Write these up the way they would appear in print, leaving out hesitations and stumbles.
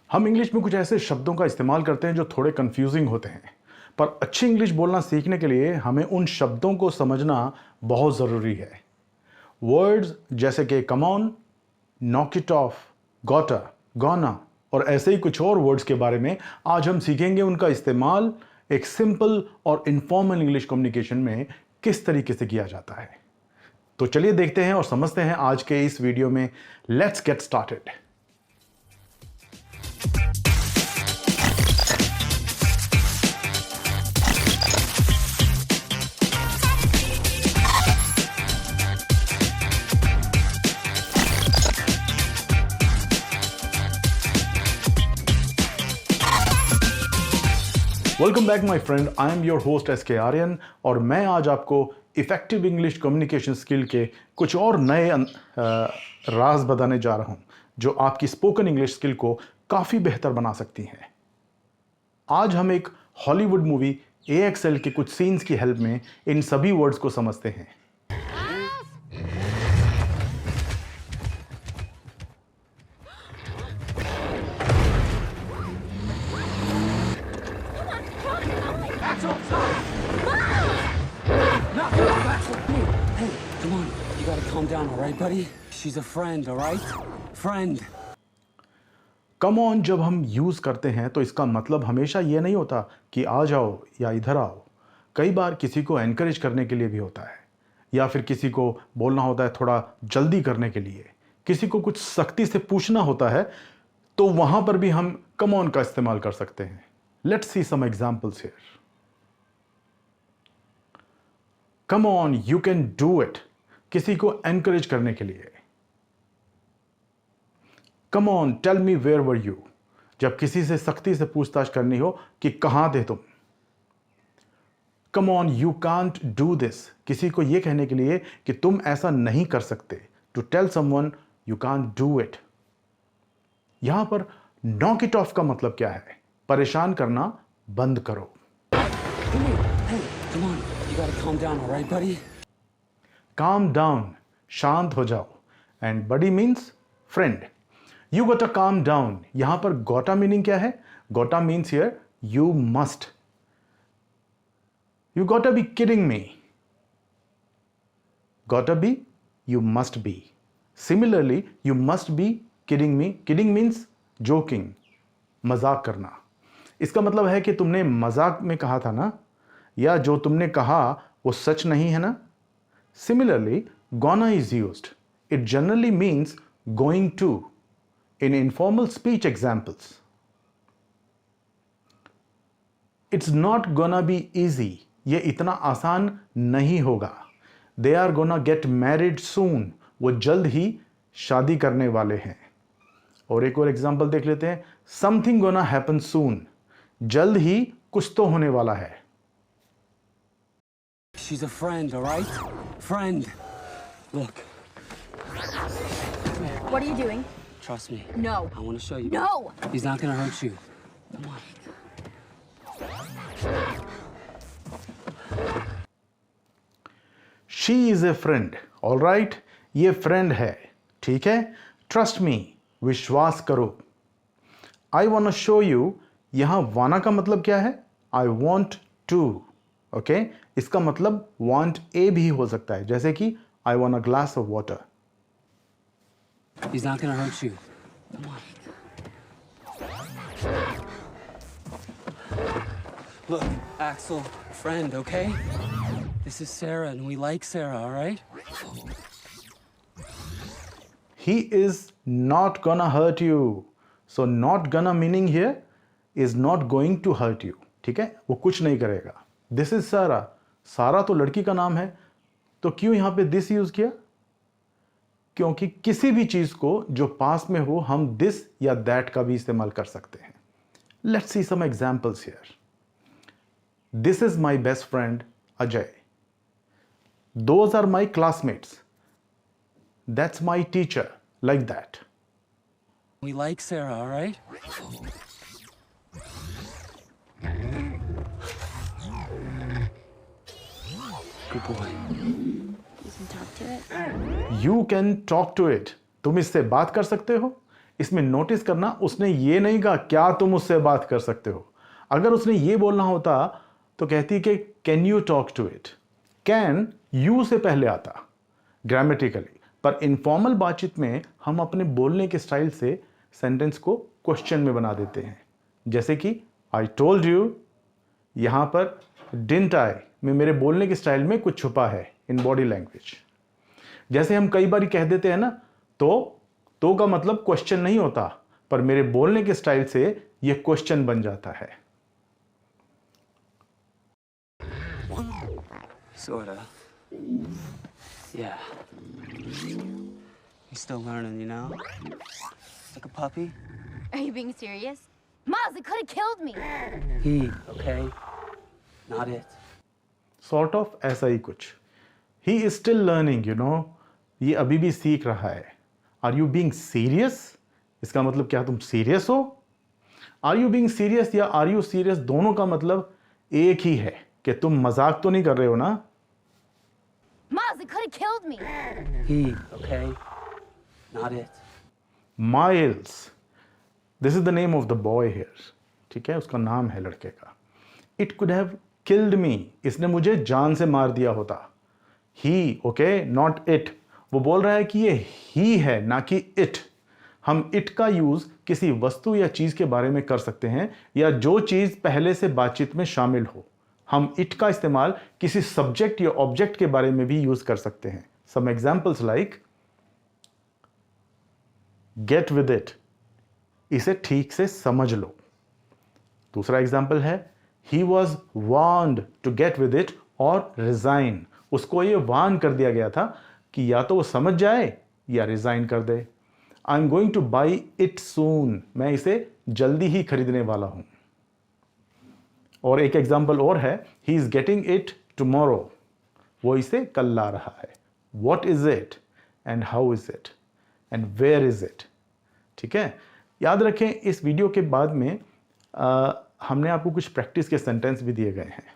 हम इंग्लिश में कुछ ऐसे शब्दों का इस्तेमाल करते हैं जो थोड़े कंफ्यूजिंग होते हैं, पर अच्छी इंग्लिश बोलना सीखने के लिए हमें उन शब्दों को समझना बहुत ज़रूरी है। वर्ड्स जैसे कि come on, knock it off, gotta, gonna और ऐसे ही कुछ और वर्ड्स के बारे में आज हम सीखेंगे। उनका इस्तेमाल एक सिंपल और इनफॉर्मल इंग्लिश कम्युनिकेशन में किस तरीके से किया जाता है। तो चलिए देखते हैं और समझते हैं आज के इस वीडियो में। Let's get started. Welcome back my friend, I am your host S के आर्यन और मैं आज आपको इफेक्टिव इंग्लिश कम्युनिकेशन स्किल के कुछ और नए राज बताने जा रहा हूं जो आपकी स्पोकन इंग्लिश स्किल को काफ़ी बेहतर बना सकती हैं। आज हम एक हॉलीवुड मूवी AXL के कुछ सीन्स की हेल्प में इन सभी वर्ड्स को समझते हैं। Come on, you gotta calm down, all right, buddy? She's a friend, all right? Friend. Come on जब हम यूज़ करते हैं तो इसका मतलब हमेशा ये नहीं होता कि आ जाओ या इधर आओ। कई बार किसी को एनकरेज करने के लिए भी होता है, या फिर किसी को बोलना होता है थोड़ा जल्दी करने के लिए, किसी को कुछ सख्ती से पूछना होता है, तो वहाँ पर भी हम कम ऑन का इस्तेमाल कर सकते हैं। Let's see some examples here. Come on, you can do it, किसी को एनकरेज करने के लिए। Come on, tell me where were you, जब किसी से सख्ती से पूछताछ करनी हो कि कहां थे तुम। कम on, you can't do this, किसी को यह कहने के लिए कि तुम ऐसा नहीं कर सकते। To tell someone you can't do it. यहां पर नॉक इट ऑफ का मतलब क्या है? परेशान करना बंद करो। Come on, you gotta calm down, all right, buddy? Calm down, शांत हो जाओ। And buddy means friend. You gotta calm down, यहां पर गोटा मीनिंग क्या है? Gotta means here you must. You gotta be kidding me. Gotta be, you must be. Similarly, you must be kidding me. Kidding means joking, मजाक करना। इसका मतलब है कि तुमने मजाक में कहा था ना, या जो तुमने कहा वो सच नहीं है ना। Similarly, gonna is used. It generally means going to in informal speech examples. It's not gonna be easy. ये इतना आसान नहीं होगा। They are gonna get married soon. वो जल्द ही शादी करने वाले हैं। और एक और एग्जाम्पल देख लेते हैं। Something gonna happen soon. जल्द ही कुछ तो होने वाला है। She's a friend, all right? Friend. Look, What are you doing? trust me. No. I want to show you. No! He's not gonna hurt you. Come on. She is a friend. All right? ये friend है, ठीक है? Trust me. विश्वास करो। I wanna show you, यहां wanna का मतलब क्या है? I want to. ओके इसका मतलब want a भी हो सकता है, जैसे कि I want a glass of water. He's not gonna hurt you. Come on. Look, Axel, friend, okay? This is Sarah, and we like Sarah, all right? He is not gonna hurt you. So not gonna meaning here is not going to hurt you. ठीक है, वो कुछ नहीं करेगा। This is सारा। सारा तो लड़की का नाम है, तो क्यों यहां पे दिस यूज किया? क्योंकि किसी भी चीज को जो पास में हो हम दिस या दैट का भी इस्तेमाल कर सकते हैं। Let's see some examples here. This is my best friend Ajay. Those are my classmates. That's my teacher, like that. We like Sarah, all right? Good boy. You can talk to it. You can talk to it. तुम इससे बात कर सकते हो। इसमें notice करना, उसने ये नहीं कहा क्या तुम उससे बात कर सकते हो। अगर उसने ये बोलना होता तो कहती कि can you talk to it. Can you से पहले आता ग्रामेटिकली, पर इनफॉर्मल बातचीत में हम अपने बोलने के स्टाइल से सेंटेंस को क्वेश्चन में बना देते हैं। जैसे कि आई टोल्ड यू, यहां पर डिडंट आई में मेरे बोलने के स्टाइल में कुछ छुपा है इन बॉडी लैंग्वेज। जैसे हम कई बार कह देते हैं ना, तो का मतलब क्वेश्चन नहीं होता, पर मेरे बोलने के स्टाइल से यह क्वेश्चन बन जाता है। Sorta. Yeah. He's still learning, you know? Like a puppy. Are you being serious? Miles, it could have killed me. He, okay? Not it. Sort of ऐसा ही कुछ। He is still learning, you know, ये अभी भी सीख रहा है। Are you being serious, इसका मतलब क्या तुम सीरियस हो। आर यू बीइंग सीरियस या आर यू सीरियस, दोनों का मतलब एक ही है कि तुम मजाक तो नहीं कर रहे हो ना। Miles, it could have killed me. He, okay? Not it. Miles, this is the name of the boy here, ठीक है, उसका नाम है लड़के का। It could have killed me, इसने मुझे जान से मार दिया होता। ही, ओके, नॉट इट। वो बोल रहा है कि ये ही है ना कि इट। हम इट का यूज किसी वस्तु या चीज के बारे में कर सकते हैं, या जो चीज पहले से बातचीत में शामिल हो। हम इट का इस्तेमाल किसी सब्जेक्ट या ऑब्जेक्ट के बारे में भी यूज कर सकते हैं। Some examples like get with it, इसे ठीक से समझ लो। दूसरा एग्जाम्पल है he was warned to get with it और रिजाइन, उसको ये वार्न कर दिया गया था कि या तो वो समझ जाए या रिजाइन कर दे। I am going to buy it soon, मैं इसे जल्दी ही खरीदने वाला हूं। और एक एग्जाम्पल और है, he is getting it tomorrow, वो इसे कल ला रहा है। What is it and how is it and where is it, ठीक है। याद रखें, इस वीडियो के बाद में हमने आपको कुछ प्रैक्टिस के सेंटेंस भी दिए गए हैं।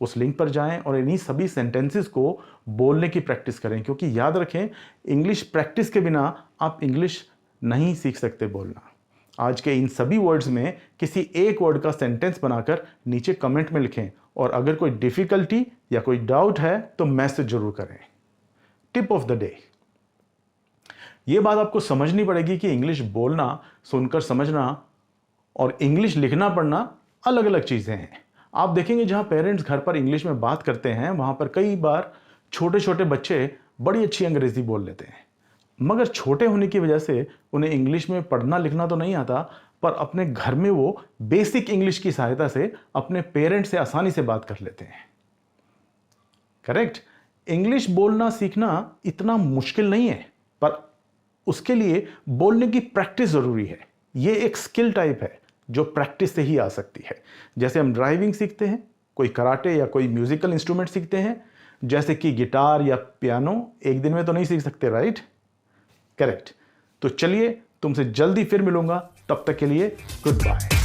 उस लिंक पर जाएं और इन्हीं सभी सेंटेंसेस को बोलने की प्रैक्टिस करें, क्योंकि याद रखें, इंग्लिश प्रैक्टिस के बिना आप इंग्लिश नहीं सीख सकते बोलना। आज के इन सभी वर्ड्स में किसी एक वर्ड का सेंटेंस बनाकर नीचे कमेंट में लिखें, और अगर कोई डिफिकल्टी या कोई डाउट है तो मैसेज जरूर करें। टिप ऑफ द डे, ये बात आपको समझनी पड़ेगी कि इंग्लिश बोलना, सुनकर समझना और इंग्लिश लिखना पढ़ना अलग अलग चीज़ें हैं। आप देखेंगे जहाँ पेरेंट्स घर पर इंग्लिश में बात करते हैं, वहाँ पर कई बार छोटे छोटे बच्चे बड़ी अच्छी अंग्रेज़ी बोल लेते हैं, मगर छोटे होने की वजह से उन्हें इंग्लिश में पढ़ना लिखना तो नहीं आता, पर अपने घर में वो बेसिक इंग्लिश की सहायता से अपने पेरेंट्स से आसानी से बात कर लेते हैं। करेक्ट। इंग्लिश बोलना सीखना इतना मुश्किल नहीं है, पर उसके लिए बोलने की प्रैक्टिस ज़रूरी है। ये एक स्किल टाइप है जो प्रैक्टिस से ही आ सकती है। जैसे हम ड्राइविंग सीखते हैं, कोई कराटे या कोई म्यूजिकल इंस्ट्रूमेंट सीखते हैं, जैसे कि गिटार या पियानो, एक दिन में तो नहीं सीख सकते, राइट। करेक्ट। तो चलिए, तुमसे जल्दी फिर मिलूंगा, तब तक के लिए गुड बाय।